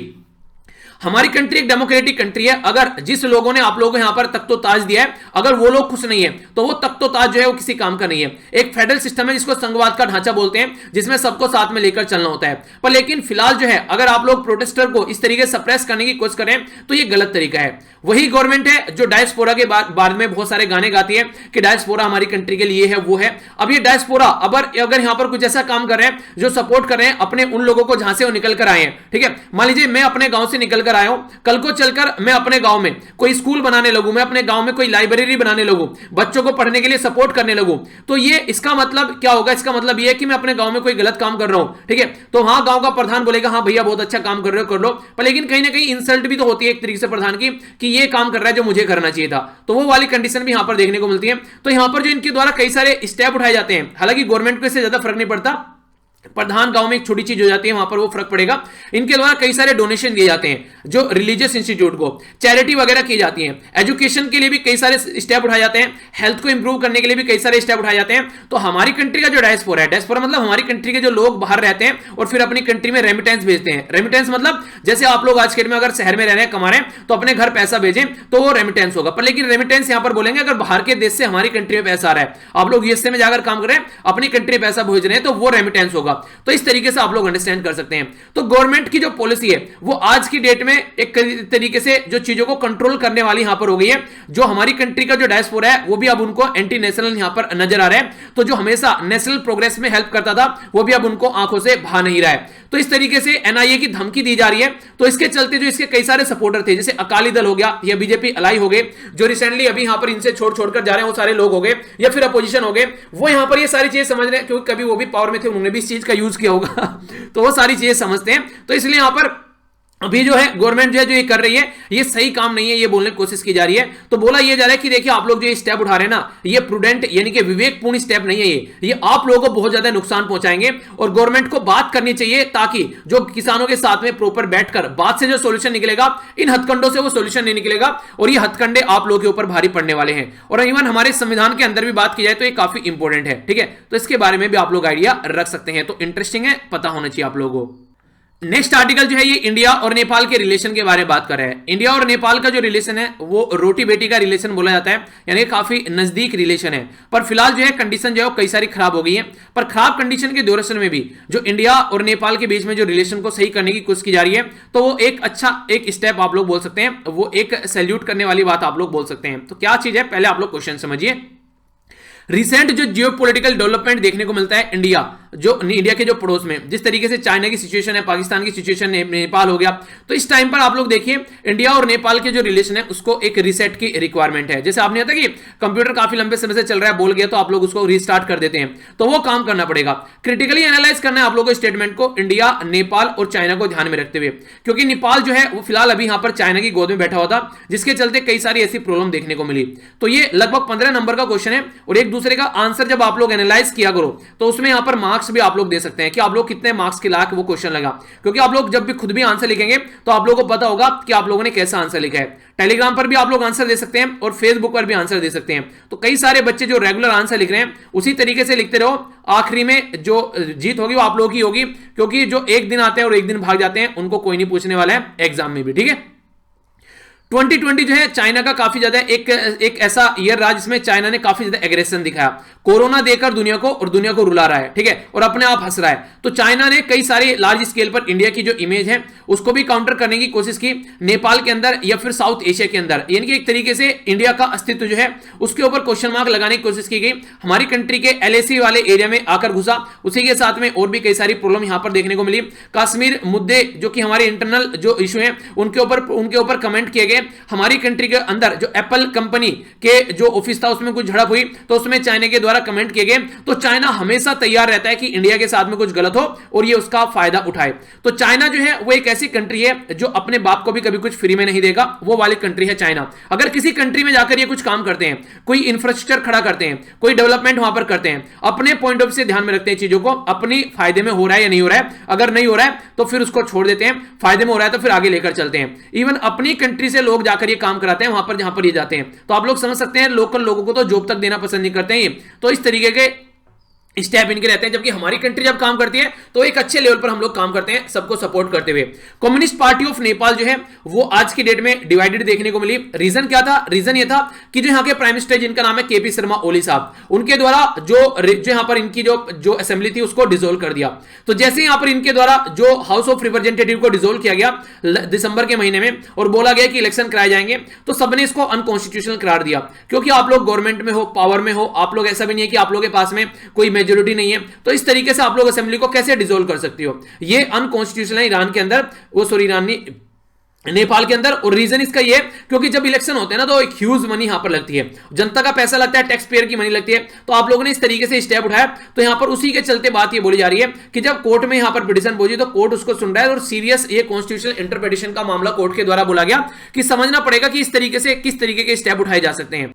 हमारी कंट्री एक डेमोक्रेटिक कंट्री है। अगर जिस लोगों ने आप लोगों को यहां पर तख्तो ताज दिया है, अगर वो लोग खुश नहीं है तो वो तख्तो ताज जो है वो किसी काम का नहीं है। एक फेडरल सिस्टम है जिसको संघवाद का ढांचा बोलते हैं, जिसमें सबको साथ में लेकर चलना होता है। पर लेकिन फिलहाल जो है अगर आप लोग प्रोटेस्टर को इस तरीके से सप्रेस करने की कोशिश करें तो ये गलत तरीका है। वही गवर्नमेंट है जो डायस्पोरा के बारे में बहुत सारे गाने गाती है कि डायस्पोरा हमारी कंट्री के लिए है, वो है। अब ये डायस्पोरा अगर यहां पर कुछ ऐसा काम कर रहे हैं जो सपोर्ट कर रहे हैं अपने उन लोगों को जहां से वो निकल कर आए हैं, ठीक है। मान लीजिए मैं अपने गांव से निकल कर आया हूं, कल को चलकर मैं अपने गांव में कोई स्कूल बनाने लगूं, मैं अपने गांव में कोई लाइब्रेरी बनाने लगूं, बच्चों को पढ़ने के लिए सपोर्ट करने लगूं, तो ये इसका मतलब क्या होगा? इसका मतलब ये है कि मैं अपने गांव में कोई गलत काम कर रहा हूं, ठीक है। तो वहां गांव का प्रधान बोलेगा हाँ भैया बहुत अच्छा काम कर रहे हो, कर लो। पर लेकिन कहीं ना कहीं इंसल्ट भी तो होती है एक तरीके से प्रधान की कि ये काम कर रहा है जो मुझे करना चाहिए था। तो वो वाली कंडीशन भी यहां पर देखने को मिलती है। तो यहां पर जो इनके द्वारा कई सारे स्टेप उठाए जाते हैं, हालांकि गवर्नमेंट को इससे ज्यादा फर्क नहीं पड़ता, प्रधान गांव में एक छोटी चीज हो जाती है वहां पर वो फर्क पड़ेगा। इनके द्वारा कई सारे डोनेशन दिए जाते हैं जो रिलीजियस इंस्टीट्यूट को, चैरिटी वगैरह की जाती है। एजुकेशन के लिए भी कई सारे स्टेप उठाए जाते हैं, हेल्थ को इंप्रूव करने के लिए भी कई सारे स्टेप उठाए जाते हैं। तो हमारी कंट्री का जो डायस्पोरा है, डायस्पोरा मतलब हमारी कंट्री के जो लोग बाहर रहते हैं और फिर अपनी कंट्री में रेमिटेंस भेजते हैं। रेमिटेंस मतलब जैसे आप लोग आज के में अगर शहर में रह रहे हैं, कमा रहे हैं, तो अपने घर पैसा भेजें तो वो रेमिटेंस होगा। पर लेकिन रेमिटेंस यहां पर बोलेंगे अगर बाहर के देश से हमारी कंट्री में पैसा आ रहा है, आप लोग यूएसए में जाकर काम कर रहे हैं, अपनी कंट्री पैसा भेज रहे हैं, तो वो रेमिटेंस होगा। तो इस तरीके से आप लोग अंडरस्टैंड कर सकते हैं। तो गवर्नमेंट की जो पॉलिसी है वो आज की डेट में एक तरीके से जो चीजों को कंट्रोल करने वाली यहां पर हो गई है। जो हमारी कंट्री का जो डायस्पोरा है वो भी अब उनको एंटी नेशनल यहां पर नजर आ रहा है। तो जो हमेशा नेशनल प्रोग्रेस में हेल्प करता था वो भी अब उनको आंखों से भा नहीं रहा है। तो इस तरीके से एनआईए की धमकी दी जा रही है। तो इसके चलते जो इसके कई सारे सपोर्टर थे, जैसे अकाली दल हो गया या बीजेपी अलाई हो गए, जो रिसेंटली अभी यहां पर इनसे छोड़कर जा रहे हैं वो सारे लोग हो गए, या फिर अपोजिशन हो गए, वो यहां पर ये सारी चीजें समझ रहे हैं क्योंकि कभी वो भी पावर में थे, उन्होंने भी इस चीज का यूज किया होगा तो वो सारी चीजें समझते हैं। तो इसलिए यहां पर अभी जो है गवर्नमेंट जो ये कर रही है ये सही काम नहीं है, ये बोलने की कोशिश की जा रही है। तो बोला ये जा रहा है कि देखिए आप लोग जो स्टेप उठा रहे हैं ना, ये प्रूडेंट यानी कि विवेकपूर्ण स्टेप नहीं है, ये आप लोगों को बहुत ज्यादा नुकसान पहुंचाएंगे। और गवर्नमेंट को बात करनी चाहिए ताकि जो किसानों के साथ में प्रॉपर बैठकर बात से जो सोल्यूशन निकलेगा, इन हथकंडों से वो सोल्यूशन नहीं निकलेगा और ये हथकंडे आप लोगों के ऊपर भारी पड़ने वाले हैं। और इवन हमारे संविधान के अंदर भी बात की जाए तो ये काफी इंपॉर्टेंट है, ठीक है। तो इसके बारे में भी आप लोग आइडिया रख सकते हैं। तो इंटरेस्टिंग है, पता होना चाहिए आप लोगों को। नेक्स्ट आर्टिकल जो है ये इंडिया और नेपाल के रिलेशन के बारे में बात कर रहे हैं। इंडिया और नेपाल का जो रिलेशन है वो रोटी बेटी का रिलेशन बोला जाता है, यानी काफी नजदीक रिलेशन है। पर फिलहाल जो है कंडीशन जो है कई सारी खराब हो गई है। पर खराब कंडीशन के ड्यूरेशन में भी जो इंडिया और नेपाल के बीच में जो रिलेशन को सही करने की कोशिश की जा रही है, तो वो एक अच्छा एक स्टेप आप लोग बोल सकते हैं, वो एक सैल्यूट करने वाली बात आप लोग बोल सकते हैं। तो क्या चीज है, पहले आप लोग क्वेश्चन समझिए। रिसेंट जो जियोपॉलिटिकल डेवलपमेंट देखने को मिलता है इंडिया के जो पड़ोस में, जिस तरीके से चाइना की सिचुएशन है, पाकिस्तान की सिचुएशन है, नेपाल हो गया, तो इस टाइम पर आप लोग देखिए इंडिया और नेपाल के जो रिलेशन है उसको एक रीसेट की रिक्वायरमेंट है। जैसे आपने कि कंप्यूटर काफी लंबे समय से चल रहा है, बोल गया तो आप लोग उसको रीस्टार्ट कर देते हैं, तो वो काम करना पड़ेगा। क्रिटिकली एनालाइज करना है आप लोगों को स्टेटमेंट को इंडिया, नेपाल और चाइना को ध्यान में रखते हुए, क्योंकि नेपाल जो है वो फिलहाल अभी यहां पर चाइना की गोद में बैठा हुआ था, जिसके चलते कई सारी ऐसी प्रॉब्लम देखने को मिली। तो ये लगभग 15 नंबर का क्वेश्चन है और एक दूसरे का आंसर जब आप लोग एनालाइज किया करो तो उसमें यहां पर मार्क्स भी आप लोग दे सकते हैं कि आप लोग कितने मार्क्स के लायक वो क्वेश्चन लगा, क्योंकि आप लोग जब भी खुद भी आंसर लिखेंगे तो आप लोगों को पता होगा कि आप लोगों ने कैसा आंसर लिखा है। टेलीग्राम पर भी आप लोग आंसर दे सकते हैं और फेसबुक पर भी आंसर दे सकते हैं। तो कई सारे बच्चे जो रेगुलर आंसर लिख रहे हैं उसी तरीके से लिखते रहो, आखिरी में जो जीत होगी वो आप लोगों की होगी, क्योंकि जो एक दिन आते हैं और एक दिन भाग जाते हैं उनको कोई नहीं पूछने वाला है एग्जाम में भी, ठीक है। 2020 जो है चाइना का काफी ज्यादा एक ऐसा ईयर रहा जिसमें चाइना ने काफी ज्यादा एग्रेशन दिखाया, कोरोना देकर दुनिया को, और दुनिया को रुला रहा है, ठीक है, और अपने आप हंस रहा है। तो चाइना ने कई सारे लार्ज स्केल पर इंडिया की जो इमेज है उसको भी काउंटर करने की कोशिश की, नेपाल के अंदर या फिर साउथ एशिया के अंदर, यानी कि एक तरीके से इंडिया का अस्तित्व जो है उसके ऊपर क्वेश्चन मार्क लगाने की कोशिश की गई। हमारी कंट्री के LAC वाले एरिया में आकर घुसा, उसी के साथ में और भी कई सारी प्रॉब्लम यहां पर देखने को मिली। कश्मीर मुद्दे जो कि हमारे इंटरनल जो इशू है उनके ऊपर कमेंट किए गए। हमारी कंट्री के अंदर जो एप्पल कंपनी के जो ऑफिस था उसमें कुछ झड़प हुई तो उसमें चाइना के द्वारा कमेंट किए गए। तो चाइना हमेशा तैयार रहता है कि इंडिया के साथ में कुछ गलत हो और ये उसका फायदा उठाए। तो चाइना जो है वो एक ऐसी कंट्री है जो अपने बाप को भी कभी कुछ फ्री में नहीं देगा, वो वाली कंट्री है चाइना। अगर किसी कंट्री में जाकर ये कुछ काम करते हैं, कोई इंफ्रास्ट्रक्चर खड़ा करते हैं, कोई डेवलपमेंट वहां पर करते हैं, अपने पॉइंट ऑफ से ध्यान में रखते हैं चीजों को, अपनी फायदे में हो रहा है या नहीं हो रहा है, अगर नहीं हो रहा है तो फिर उसको छोड़ देते हैं, फायदे में हो रहा है तो फिर आगे लेकर चलते हैं। इवन अपनी कंट्री से लोग जाकर ये काम कराते हैं वहां पर जहां पर ये जाते हैं। तो आप लोग समझ सकते हैं लोकल लोगों को तो जॉब तक देना पसंद नहीं करते हैं, तो इस तरीके के स्टेप इनके रहते हैं। जबकि हमारी कंट्री जब काम करती है तो एक अच्छे लेवल पर हम लोग काम करते हैं, सबको सपोर्ट करते हुए। कम्युनिस्ट पार्टी ऑफ नेपाल जो है वो आज की डेट में डिवाइडेड देखने को मिली। रीजन क्या था? रीजन ये था कि जो यहाँ के प्राइम मिनिस्टर जिनका नाम है KP शर्मा ओली साहब, उनके द्वारा जो यहाँ पर इनकी जो असेंबली थी उसको डिसोल्व कर दिया। तो जैसे यहाँ पर इनके द्वारा जो हाउस ऑफ रिप्रेजेंटेटिव को डिसोल्व किया गया दिसंबर के महीने में और बोला गया कि इलेक्शन कराए जाएंगे, तो सबने इसको अनकॉन्स्टिट्यूशनल करार दिया, क्योंकि आप लोग गवर्नमेंट में हो, पावर में हो, आप लोग, ऐसा भी नहीं है कि आप लोगों के पास में कोई मेजोरिटी नहीं है, तो इस तरीके से आप लोग असेंबली को कैसे डिसोल्व कर सकते हो? ये अनकॉन्स्टिट्यूशनल है ईरान के अंदर, नेपाल के अंदर। और रीजन इसका ये क्योंकि जब इलेक्शन होते हैं ना तो एक ह्यूज मनी यहां पर लगती है, जनता का पैसा लगता है, टैक्स पेयर की मनी लगती है। तो आप लोगों ने इस तरीके से स्टेप उठाया, तो यहां पर उसी के चलते बात ये बोली जा रही है कि जब कोर्ट में यहां पर पिटीशन पहुंची तो कोर्ट उसको सुन रहा है और सीरियस ये कॉन्स्टिट्यूशनल इंटरप्रिटेशन का मामला कोर्ट के द्वारा बोला गया कि समझना पड़ेगा कि इस तरीके से किस तरीके के स्टेप उठाए जा सकते हैं।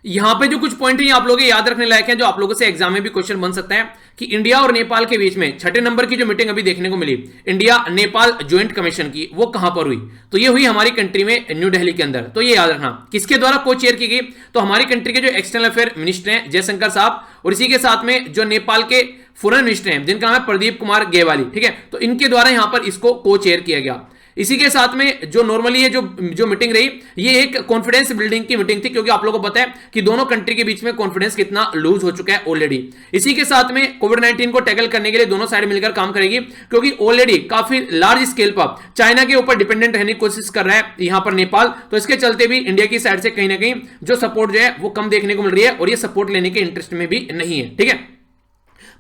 यहां पे जो कुछ पॉइंट है आप लोगों के याद रखने लायक हैं, जो आप लोगों से एग्जाम में भी क्वेश्चन बन सकता है कि इंडिया और नेपाल के बीच में 6 नंबर की जो मीटिंग अभी देखने को मिली इंडिया नेपाल ज्वाइंट कमीशन की, वो कहां पर हुई? तो ये हुई हमारी कंट्री में न्यू दिल्ली के अंदर। तो ये याद रखना किसके द्वारा को चेयर की गई? तो हमारी कंट्री के जो एक्सटर्नल अफेयर मिनिस्टर हैं जयशंकर साहब, और इसी के साथ में जो नेपाल के फॉरेन मिनिस्टर हैं जिनका नाम है प्रदीप कुमार गेवाली, ठीक है, तो इनके द्वारा यहां पर इसको को चेयर किया गया। इसी के साथ में जो नॉर्मली ये जो मीटिंग रही, ये एक कॉन्फिडेंस बिल्डिंग की मीटिंग थी, क्योंकि आप लोगों को पता है कि दोनों कंट्री के बीच में कॉन्फिडेंस कितना लूज हो चुका है ऑलरेडी। इसी के साथ में कोविड-19 को टैकल करने के लिए दोनों साइड मिलकर काम करेगी, क्योंकि ऑलरेडी काफी लार्ज स्केल पर चाइना के ऊपर डिपेंडेंट रहने की कोशिश कर रहा है यहां पर नेपाल। तो इसके चलते भी इंडिया की साइड से कहीं ना कहीं जो सपोर्ट जो है वो कम देखने को मिल रही है, और ये सपोर्ट लेने के इंटरेस्ट में भी नहीं है, ठीक है।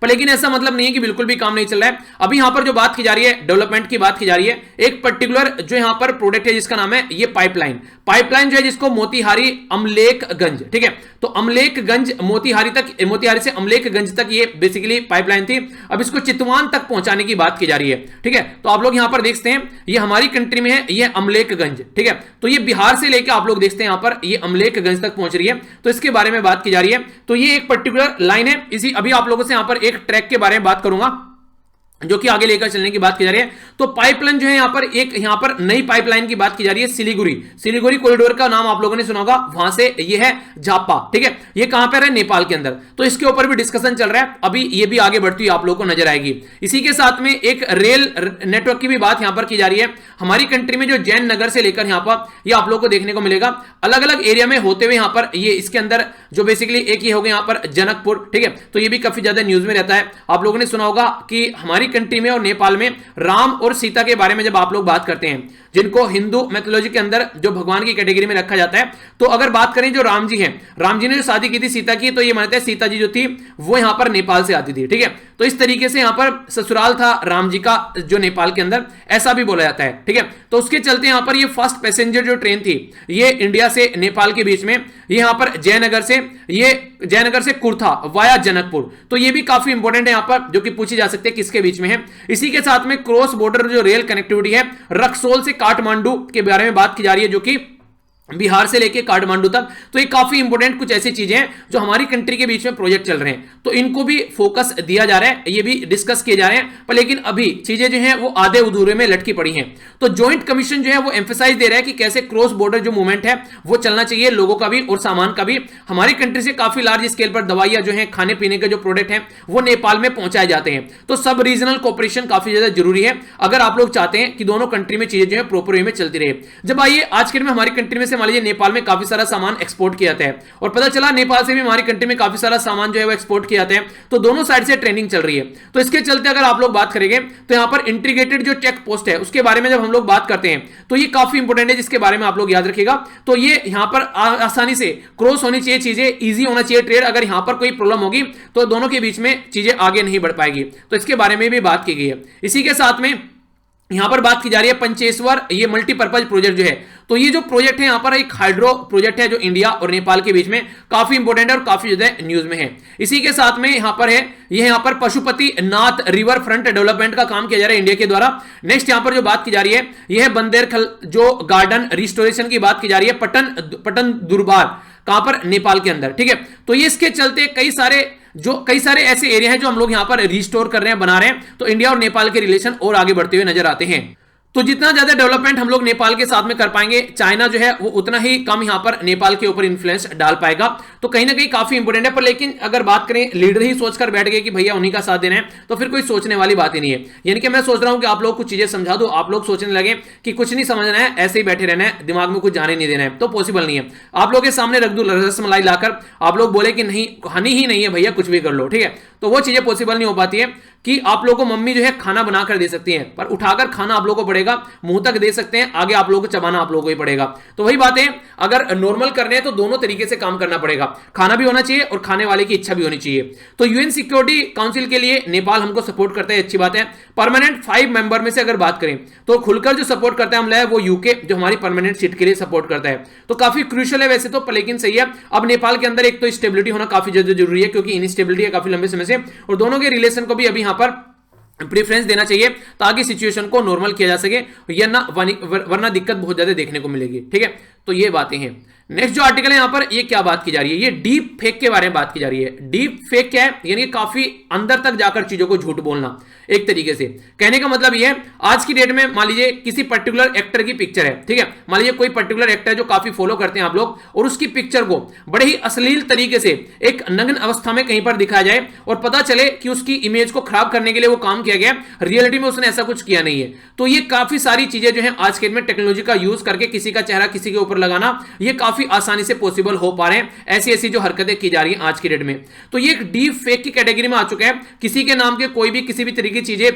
पर लेकिन ऐसा मतलब नहीं है कि बिल्कुल भी काम नहीं चल रहा है। अभी यहां पर जो बात की जा रही है, डेवलपमेंट की बात की जा रही है, एक पर्टिकुलर जो यहां पर प्रोडक्ट है जिसका नाम है ये पाइपलाइन जो है जिसको मोतीहारी अमलेखगंज, ठीक है, तो अमलेखगंज मोतीहारी से अमलेखगंज तक ये बेसिकली पाइपलाइन थी। अब इसको चितवान तक पहुंचाने की बात की जा रही है, ठीक है। तो आप लोग यहां पर देखते हैं ये हमारी कंट्री में है, ये अमलेखगंज, ठीक है, तो ये बिहार से लेकर आप लोग देखते हैं यहां पर ये अमलेखगंज तक पहुंच रही है। तो इसके बारे में बात की जा रही है। तो ये एक पर्टिकुलर लाइन है। इसी अभी आप लोगों से यहां पर एक ट्रैक के बारे में बात करूंगा जो कि आगे लेकर चलने की बात की जा रही है। तो पाइपलाइन जो है यहां पर नई पाइपलाइन की बात की जा रही है, सिलीगुड़ी कॉरिडोर का नाम आप लोगों ने सुना होगा, वहां से ये है झापा, ठीक है, ये कहां पर है? नेपाल के अंदर। तो इसके ऊपर भी डिस्कशन चल रहा है, अभी ये भी आगे बढ़ती हुई आप लोगों को नजर आएगी। इसी के साथ में एक रेल नेटवर्क की भी बात यहां पर की जा रही है। हमारी कंट्री में जो जैन नगर से लेकर यहां पर ये आप लोगों को देखने को मिलेगा, अलग अलग एरिया में होते हुए यहां पर ये इसके अंदर जो बेसिकली एक ये हो गया यहां पर जनकपुर, ठीक है, तो ये भी काफी ज्यादा न्यूज में रहता है। आप लोगों ने सुना होगा कि हमारी कंट्री में और नेपाल में राम और सीता के बारे में जब आप लोग बात करते हैं, जिनको हिंदू मैथोलॉजी के अंदर जो भगवान की कैटेगरी में रखा जाता है। तो अगर बात करें जो राम जी हैं, राम जी ने जो शादी की थी सीता की, तो ये मानते हैं सीता जी जो थी वो यहां पर नेपाल से आती थी, ठीक है। तो इस तरीके से यहां पर ससुराल था राम जी का जो नेपाल के अंदर, ऐसा भी बोला जाता है, ठीक है। तो उसके चलते यहां पर ये फर्स्ट पैसेंजर जो ट्रेन थी ये इंडिया से नेपाल के बीच में, ये यहां पर जयनगर से कुर्था वाया जनकपुर, तो ये भी काफी इंपॉर्टेंट है यहां पर, जो कि पूछी जा सकती है किसके बीच में है। इसी के साथ में क्रॉस बॉर्डर जो रेल कनेक्टिविटी है रक्सोल से काठमांडू के बारे में बात की जा रही है, जो कि बिहार से लेके काठमांडू तक। तो ये काफी इंपॉर्टेंट कुछ ऐसी चीजें हैं जो हमारी कंट्री के बीच में प्रोजेक्ट चल रहे हैं, तो इनको भी फोकस दिया जा रहा है, ये भी डिस्कस किए जा रहे हैं। पर लेकिन अभी चीजें जो हैं वो आधे अधूरे में लटकी पड़ी हैं। तो ज्वाइंट कमीशन जो है वो एम्फेसाइज दे रहा है कि कैसे क्रॉस बॉर्डर जो मूवमेंट है वो चलना चाहिए, लोगों का भी और सामान का भी। हमारी कंट्री से काफी लार्ज स्केल पर दवाइयां जो है, खाने पीने के जो प्रोडक्ट हैं वो नेपाल में पहुंचाए जाते हैं। तो सब रीजनल कोऑपरेशन काफी ज्यादा जरूरी है अगर आप लोग चाहते हैं कि दोनों कंट्री में चीजें जो है प्रॉपर वे में चलती रहे। जब आइए आज के दिन में हमारी कंट्री में से मान लीजिए नेपाल में काफी सारा सामान एक्सपोर्ट किया जाता है, और पता चला नेपाल से भी हमारी कंट्री में काफी सारा सामान जो है वो एक्सपोर्ट किया जाता है, तो दोनों साइड से ट्रेनिंग चल रही है। तो इसके चलते अगर आप लोग बात करेंगे तो यहां पर इंटीग्रेटेड जो चेक पोस्ट है उसके बारे में जब हम लोग बात करते हैं तो ये काफी इंपॉर्टेंट है, जिसके बारे में आप लोग याद रखिएगा। तो ये यहां पर आसानी से क्रॉस होनी चाहिए, चीजें इजी होना चाहिए ट्रेड। अगर यहां पर कोई प्रॉब्लम होगी तो दोनों के बीच में चीजें आगे नहीं बढ़ पाएगी, तो इसके बारे में भी बात की गई है। इसी के साथ में यहां पर बात की जा रही है पंचेश्वर, ये मल्टीपर्पज प्रोजेक्ट जो है, तो ये जो प्रोजेक्ट है यहां पर एक हाइड्रो प्रोजेक्ट है जो इंडिया और नेपाल के बीच में काफी इंपॉर्टेंट है और काफी ज्यादा न्यूज में है। इसी के साथ में यहां पर है, ये यहां पर Pashupati Nath river front development का काम किया जा रहा है इंडिया के द्वारा। नेक्स्ट यहां पर जो बात की जा रही है यह है बंदेरखल जो गार्डन रिस्टोरेशन की बात की जा रही है, पटन दुर्बार, कहां पर नेपाल के अंदर, ठीक है। तो ये इसके चलते कई सारे ऐसे एरिया हैं जो हम लोग यहां पर रिस्टोर कर रहे हैं, बना रहे हैं, तो इंडिया और नेपाल के रिलेशन और आगे बढ़ते हुए नजर आते हैं। तो जितना ज्यादा डेवलपमेंट हम लोग नेपाल के साथ में कर पाएंगे, चाइना जो है वो उतना ही कम यहां पर नेपाल के ऊपर इन्फ्लुएंस डाल पाएगा। तो कहीं ना कहीं काफी इंपॉर्टेंट है। पर लेकिन अगर बात करें लीडर ही सोचकर बैठ गए कि भैया उन्हीं का साथ देना है, तो फिर कोई सोचने वाली बात ही नहीं है। यानी कि मैं सोच रहा हूं कि आप लोग कुछ चीजें समझा दो, आप लोग सोचने लगे कि कुछ नहीं समझना है, ऐसे ही बैठे रहना है, दिमाग में कुछ जाने नहीं देना है, तो पॉसिबल नहीं है। आप लोग के सामने रख दो रसमलाई लाकर, आप लोग बोले कि नहीं हनी ही नहीं है भैया, कुछ भी कर लो, ठीक है, तो वो चीजें पॉसिबल नहीं हो पाती है कि आप लोगों को मम्मी जो है खाना बनाकर दे सकती हैं, पर उठाकर खाना आप लोगों को पड़ेगा, मुंह तक दे सकते हैं, आगे आप लोगों को चबाना आप लोगों को ही पड़ेगा। तो वही बात है, अगर नॉर्मल करने हैं तो दोनों तरीके से काम करना पड़ेगा, खाना भी होना चाहिए और खाने वाले की इच्छा भी होनी चाहिए। तो यूएन सिक्योरिटी काउंसिल के लिए नेपाल हमको सपोर्ट करता है, अच्छी बात है। परमानेंट 5 मेंबर में से अगर बात करें तो खुलकर जो सपोर्ट करता है हमला है वो यूके, जो हमारी परमानेंट सीट के लिए सपोर्ट करता है, तो काफी क्रूशियल है वैसे तो, लेकिन सही है। अब नेपाल के अंदर एक तो स्टेबिलिटी होना काफी ज्यादा जरूरी है, क्योंकि इनस्टेबिलिटी है काफी लंबे समय से, और दोनों के रिलेशन को भी अभी यहां पर प्रेफरेंस देना चाहिए ताकि सिचुएशन को नॉर्मल किया जा सके, वरना दिक्कत बहुत ज्यादा देखने को मिलेगी, ठीक है। तो ये बातें हैं। नेक्स्ट जो आर्टिकल है यहां पर ये क्या बात की जा रही है, ये डीप फेक के बारे में बात की जा रही है। डीप फेक क्या है, यानी काफी अंदर तक जाकर चीजों को झूठ बोलना, एक तरीके से कहने का मतलब ये है, आज की डेट में मान लीजिए किसी पर्टिकुलर एक्टर की पिक्चर है, ठीक है, मान लीजिए कोई पर्टिकुलर एक्टर जो काफी फॉलो करते हैं आप लोग, और उसकी पिक्चर को बड़े ही अश्लील तरीके से एक नग्न अवस्था में कहीं पर दिखाया जाए और पता चले कि उसकी इमेज को खराब करने के लिए वो काम किया गया, रियलिटी में उसने ऐसा कुछ किया नहीं है। तो ये काफी सारी चीजें जो है आज के डेट में टेक्नोलॉजी का यूज करके किसी का चेहरा किसी के ऊपर लगाना, ये काफी आसानी से पॉसिबल हो पा रहे हैं, ऐसी ऐसी जो हरकतें की जा रही हैं आज की डेट में। तो ये एक डीप फेक की कैटेगरी में आ चुका है, किसी के नाम के कोई भी किसी भी तरीके की चीजें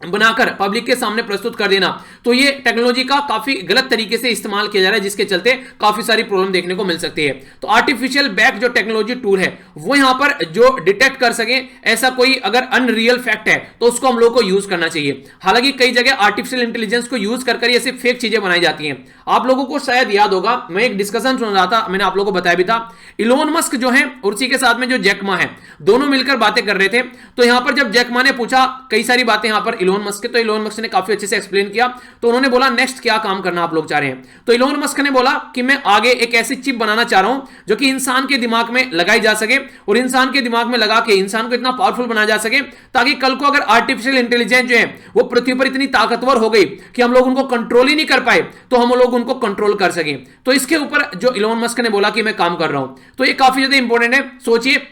बनाकर पब्लिक के सामने प्रस्तुत कर देना, तो ये टेक्नोलॉजी का काफी गलत तरीके से इस्तेमाल किया जा रहा है, जिसके चलते काफी सारी प्रॉब्लम देखने को मिल सकती है। तो आर्टिफिशियल बैक जो टेक्नोलॉजी टूल है वो यहां पर जो डिटेक्ट कर सके ऐसा कोई अगर अनरियल फैक्ट है तो उसको हम लोग को यूज करना चाहिए। हालांकि कई जगह आर्टिफिशियल इंटेलिजेंस को यूज कर ऐसे फेक चीजें बनाई जाती हैं। आप लोगों को शायद याद होगा, मैं एक डिस्कशन सुन रहा था, मैंने आप लोगों को बताया भी था, इलोन मस्क जो है और उसी के साथ में जो जैक मा है, दोनों मिलकर बातें कर रहे थे। तो यहां पर जब जैक मा ने पूछा कई सारी बातें यहां पर इलोन मस्क के, तो इलोन मस्क ने काफी अच्छे से एक्सप्लेन किया। तो उन्होंने बोला नेक्स्ट क्या काम करना आप लोग चाह रहे हैं, तो इलोन मस्क ने बोला कि मैं आगे एक ऐसी चिप बनाना चाह रहा हूं जो कि इंसान के दिमाग में लगाई जा सके, और इंसान के दिमाग में लगा के इंसान को इतना पावरफुल बनाया जा सके ताकि कल को अगर आर्टिफिशियल इंटेलिजेंस जो है वो पृथ्वी पर इतनी ताकतवर हो गई कि हम लोग उनको कंट्रोल ही नहीं कर पाए, तो हम लोग उनको कंट्रोल कर सके। तो इसके ऊपर जो इलोन मस्क ने बोला कि मैं काम कर रहा हूं, तो ये काफी ज्यादा इंपॉर्टेंट है। सोचिए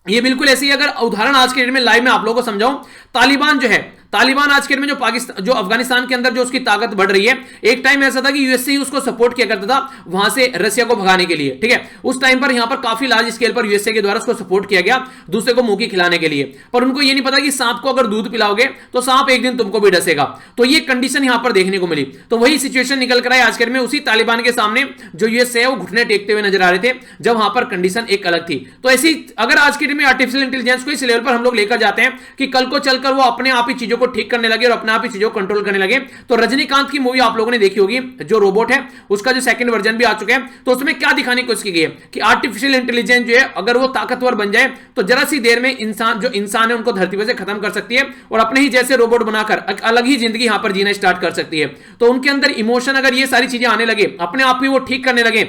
ये बिल्कुल ऐसी, अगर उदाहरण आज के डेट में लाइव में आप लोगों को समझाऊं, तालिबान जो है, तालिबान आज के डेट में जो पाकिस्तान जो अफगानिस्तान के अंदर जो उसकी ताकत बढ़ रही है, एक टाइम ऐसा था कि यूएसए ही उसको सपोर्ट किया करता था वहां से रसिया को भगाने के लिए, ठीक है। उस टाइम पर यहां पर काफी लार्ज स्केल पर यूएसए के द्वारा उसको सपोर्ट किया गया दूसरे को मुंह की खिलाने के लिए, पर उनको ये नहीं पता कि सांप को अगर दूध पिलाओगे तो सांप एक दिन तुमको भी डसेगा। तो ये कंडीशन यहां पर देखने को मिली। तो वही सिचुएशन निकल कर आई आज के डेट में उसी तालिबान के सामने जो यूएसए है वो घुटने टेकते हुए नजर आ रहे थे, जब वहां पर कंडीशन एक अलग थी। तो ऐसी अगर आज के डेट में आर्टिफिशियल इंटेलिजेंस को इस लेवल पर हम लोग लेकर जाते हैं कि कल को चलकर वो अपने आप ही चीजों को ठीक करने लगे और अपने आप ही चीजों को कंट्रोल करने लगे। तो रजनीकांत की मूवी आप लोगों ने देखी होगी, जो रोबोट है उसका जो सेकंड वर्जन भी आ चुका है, तो उसमें क्या दिखाने की कोशिश की गई है कि आर्टिफिशियल इंटेलिजेंस जो है अगर वो ताकतवर बन जाए तो जरा सी देर में इंसान है उनको धरती पर से खत्म कर सकती है और अपने ही जैसे रोबोट बनाकर अलग ही जिंदगी यहां पर जीना स्टार्ट कर सकती है। तो उनके अंदर इमोशन अगर ये सारी चीजें आने लगे, अपने आप ही वो ठीक करने लगे,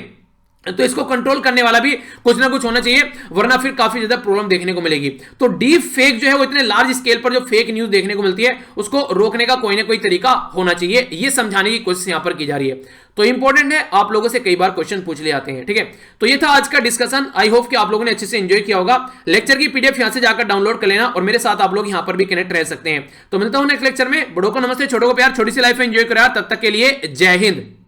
तो इसको कंट्रोल करने वाला भी कुछ ना कुछ होना चाहिए, वरना फिर काफी ज्यादा प्रॉब्लम देखने को मिलेगी। तो डीप फेक जो है वो इतने लार्ज स्केल पर जो फेक न्यूज देखने को मिलती है उसको रोकने का कोई ना कोई तरीका होना चाहिए, ये समझाने की कोशिश यहां पर की जा रही है। तो इंपॉर्टेंट है, आप लोगों से कई बार क्वेश्चन पूछ ले आते हैं, ठीक है। तो ये था आज का डिस्कशन। आई होप कि आप लोगों ने अच्छे से एंजॉय किया होगा। लेक्चर की पीडीएफ यहां से जाकर डाउनलोड कर लेना और मेरे साथ आप लोग यहां पर भी कनेक्ट रह सकते हैं। तो मिलता हूं नेक्स्ट लेक्चर में। बड़ों को नमस्ते, छोटों को प्यार, छोटी सी लाइफ एंजॉय करा। तब तक के लिए जय हिंद।